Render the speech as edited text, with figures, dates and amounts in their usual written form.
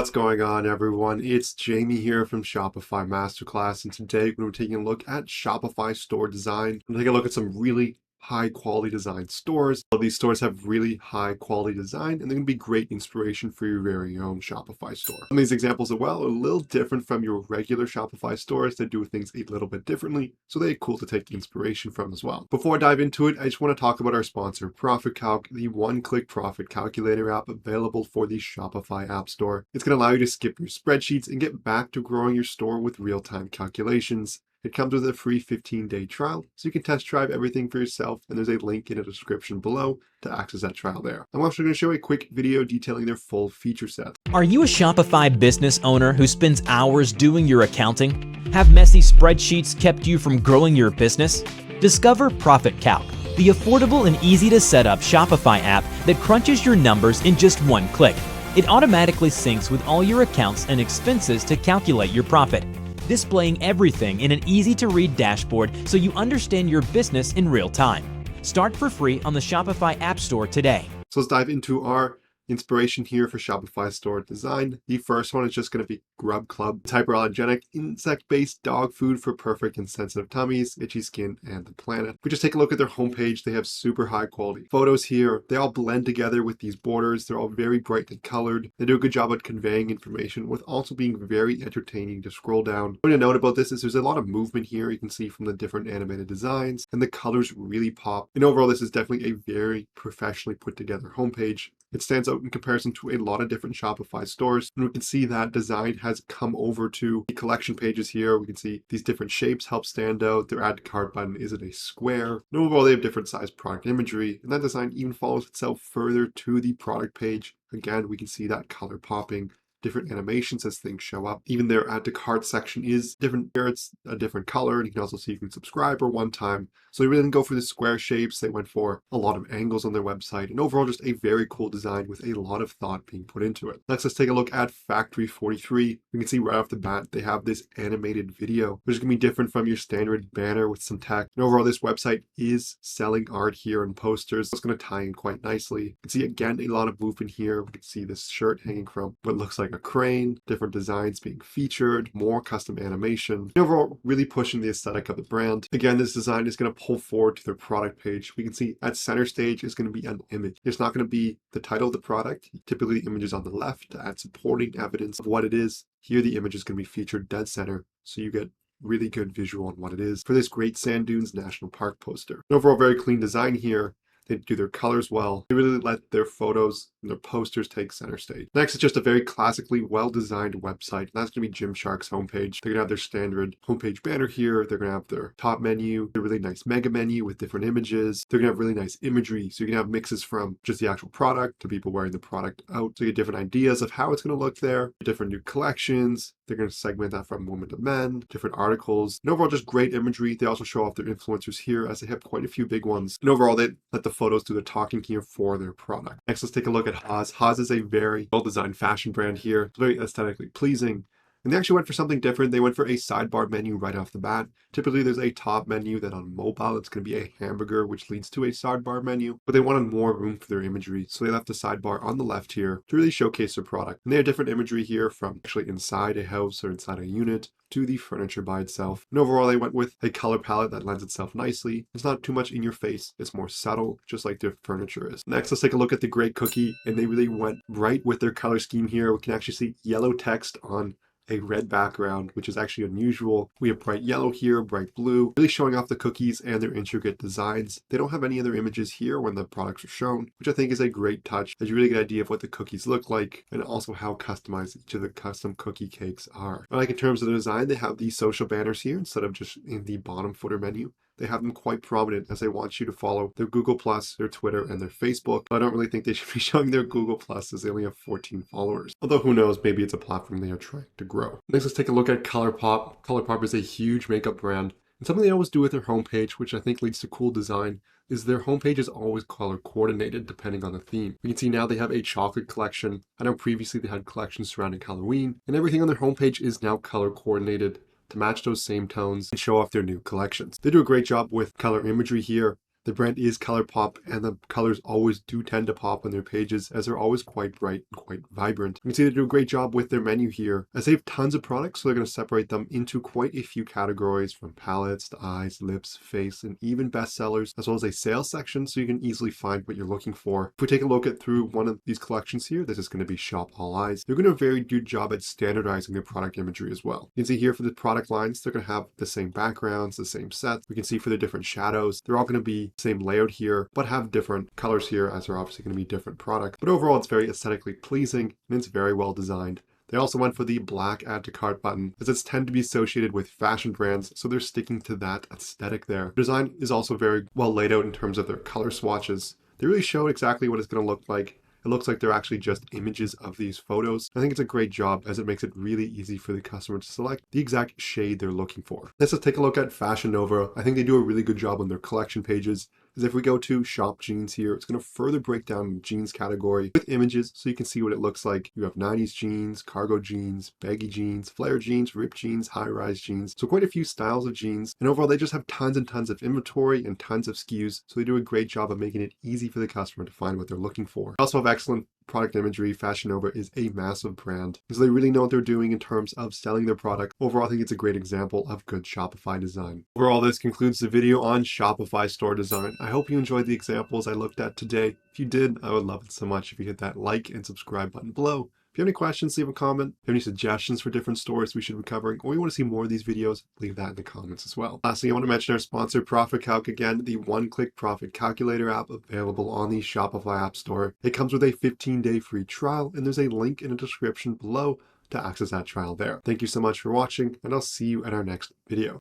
What's going on, everyone? It's Jamie here from Shopify Masterclass, and today we're taking a look at Shopify Store Design. We're taking a look at some really high quality design stores. All of these stores have really high quality design, and they're going to be great inspiration for your very own Shopify store. Some of these examples as well are a little different from your regular Shopify stores. They do things a little bit differently, so they're cool to take inspiration from as well. Before I dive into it, I just want to talk about our sponsor, Profit Calc, the one-click profit calculator app available for the Shopify App Store. It's going to allow you to skip your spreadsheets and get back to growing your store with real-time calculations. It comes with a free 15-day trial, so you can test drive everything for yourself, and there's a link in the description below to access that trial there. I'm also going to show a quick video detailing their full feature set. Are you a Shopify business owner who spends hours doing your accounting? Have messy spreadsheets kept you from growing your business? Discover Profit Calc, the affordable and easy to set up Shopify app that crunches your numbers in just one click. It automatically syncs with all your accounts and expenses to calculate your profit, displaying everything in an easy-to-read dashboard so you understand your business in real time. Start for free on the Shopify App Store today. So let's dive into our inspiration here for Shopify Store Design. The first one is just going to be Grub Club. It's hyperallergenic, insect-based dog food for perfect and sensitive tummies, itchy skin, and the planet. If we just take a look at their homepage, they have super high quality photos here. They all blend together with these borders. They're all very brightly colored. They do a good job at conveying information with also being very entertaining to scroll down. What to note about this is there's a lot of movement here. You can see from the different animated designs, and the colors really pop. And overall, this is definitely a very professionally put together homepage. It stands out in comparison to a lot of different Shopify stores. And we can see that design has come over to the collection pages here. We can see these different shapes help stand out. Their add to cart button is in a square. And overall, they have different sized product imagery. And that design even follows itself further to the product page. Again, we can see that color popping. Different animations as things show up. Even their add to cart section is different here. It's a different color, and you can also see you can subscribe or one time. So they really didn't go for the square shapes. They went for a lot of angles on their website, and overall just a very cool design with a lot of thought being put into it. Next, let's take a look at Factory 43. We can see right off the bat they have this animated video, which is going to be different from your standard banner with some text. And overall, this website is selling art here and posters. It's going to tie in quite nicely. You can see again a lot of movement here. We can see this shirt hanging from what looks like a crane, different designs being featured, more custom animation. Overall, really pushing the aesthetic of the brand. Again, this design is going to pull forward to their product page. We can see at center stage is going to be an image. It's not going to be the title of the product. Typically, the image is on the left to add supporting evidence of what it is. Here, the image is going to be featured dead center, so you get really good visual on what it is for this Great Sand Dunes National Park poster. Overall, very clean design here. They do their colors well. They really let their photos and their posters take center stage. Next is just a very classically well-designed website. And that's going to be Gymshark's homepage. They're going to have their standard homepage banner here. They're going to have their top menu, a really nice mega menu with different images. They're going to have really nice imagery. So you can have mixes from just the actual product to people wearing the product out. So you get different ideas of how it's going to look there, different new collections. They're going to segment that from women to men, different articles, and overall just great imagery. They also show off their influencers here as they have quite a few big ones. And overall, they let the photos do the talking here for their product. Next, let's take a look at Haas. Haas is a very well-designed fashion brand here. It's very aesthetically pleasing. And they actually went for something different. They went for a sidebar menu right off the bat. Typically, there's a top menu, then on mobile, it's going to be a hamburger, which leads to a sidebar menu. But they wanted more room for their imagery, so they left the sidebar on the left here to really showcase their product. And they have different imagery here from actually inside a house or inside a unit to the furniture by itself. And overall, they went with a color palette that lends itself nicely. It's not too much in your face. It's more subtle, just like their furniture is. Next, let's take a look at the Great Cookie. And they really went right with their color scheme here. We can actually see yellow text on a red background, which is actually unusual. We have bright yellow here, bright blue, really showing off the cookies and their intricate designs. They don't have any other images here when the products are shown, which I think is a great touch as you really get an idea of what the cookies look like and also how customized each of the custom cookie cakes are. I like in terms of the design, they have these social banners here instead of just in the bottom footer menu. They have them quite prominent as they want you to follow their Google+, their Twitter, and their Facebook. But I don't really think they should be showing their Google+, as they only have 14 followers. Although who knows, maybe it's a platform they are trying to grow. Next, let's take a look at ColourPop. ColourPop is a huge makeup brand. And something they always do with their homepage, which I think leads to cool design, is their homepage is always color coordinated depending on the theme. We can see now they have a chocolate collection. I know previously they had collections surrounding Halloween, and everything on their homepage is now color coordinated to match those same tones and show off their new collections. They do a great job with color imagery here. The brand is color pop, and the colors always do tend to pop on their pages as they're always quite bright and quite vibrant. You can see they do a great job with their menu here as they have tons of products, so they're going to separate them into quite a few categories from palettes to eyes, lips, face, and even bestsellers, as well as a sales section so you can easily find what you're looking for. If we take a look at through one of these collections here, this is going to be Shop All Eyes. They're going to do a very good job at standardizing their product imagery as well. You can see here for the product lines, they're going to have the same backgrounds, the same sets. We can see for the different shadows, they're all going to be the same layout here, but have different colors here as they're obviously going to be different products. But overall, it's very aesthetically pleasing and it's very well designed. They also went for the black add to cart button, as it's tend to be associated with fashion brands, so they're sticking to that aesthetic there. The design is also very well laid out in terms of their color swatches. They really show exactly what it's going to look like. It looks like they're actually just images of these photos. I think it's a great job as it makes it really easy for the customer to select the exact shade they're looking for. Let's just take a look at Fashion Nova. I think they do a really good job on their collection pages. As if we go to shop jeans here, it's going to further break down the jeans category with images so you can see what it looks like. You have 90s jeans, cargo jeans, baggy jeans, flare jeans, ripped jeans, high-rise jeans. So quite a few styles of jeans. And overall, they just have tons and tons of inventory and tons of SKUs. So they do a great job of making it easy for the customer to find what they're looking for. They also have excellent product imagery. Fashion Nova is a massive brand, so they really know what they're doing in terms of selling their product. Overall, I think it's a great example of good Shopify design. Overall, this concludes the video on Shopify Store Design. I hope you enjoyed the examples I looked at today. If you did, I would love it so much if you hit that like and subscribe button below. If you have any questions, leave a comment. If you have any suggestions for different stores we should be covering, or you want to see more of these videos, leave that in the comments as well. Lastly, I want to mention our sponsor, Profit Calc, again, the one-click profit calculator app available on the Shopify App Store. It comes with a 15-day free trial, and there's a link in the description below to access that trial there. Thank you so much for watching, and I'll see you in our next video.